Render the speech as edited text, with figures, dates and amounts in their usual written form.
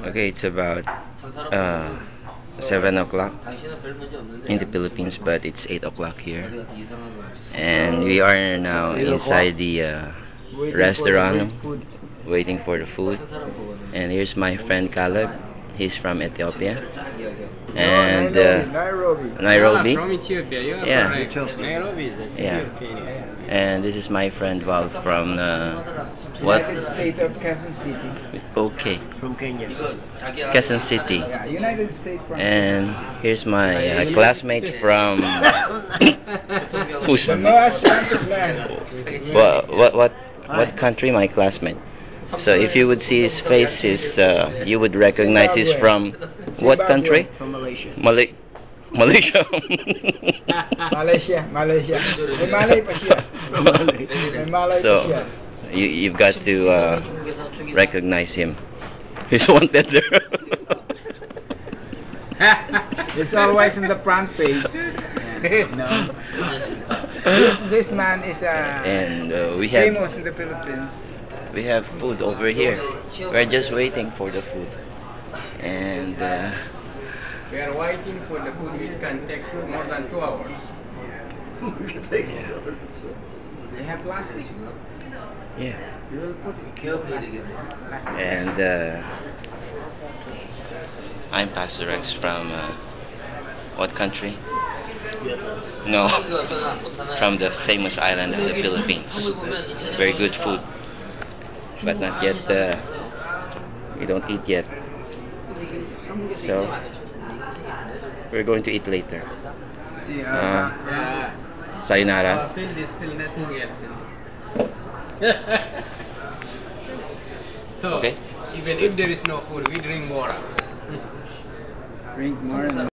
Okay, it's about 7 o'clock in the Philippines, but it's 8 o'clock here. And we are now inside the restaurant waiting for the food. And here's my friend Caleb. He's from Ethiopia. And Nairobi. From Ethiopia, you are Yeah. correct. Nairobi is Yeah. Ethiopia. And this is my friend Val from what? United States of Quezon City. Okay, From Kenya. Quezon City. Yeah, United States from And here's my classmate from who's the most expensive land. what country? My classmate. So if you would see his face, you would recognize he's from what country? From Malaysia. Malaysia. Malaysia. May Malay pa siya. May Malay So pa siya. you've got to recognize him. He's wanted there. It's always on the front page. No. This man is And we famous in the Philippines. have food over here. We're just waiting for the food. And We are waiting for the food which can take more than 2 hours. They have plastic. yeah. You will put plastic. And I'm Pastor Rex from what country? No, from the famous island of the Philippines. Very good food, but not yet. We don't eat yet, so we're going to eat later. See, Yeah. Sayonara. Our field is still nothing else. So, Okay. even if there is no food, we drink water. drink more and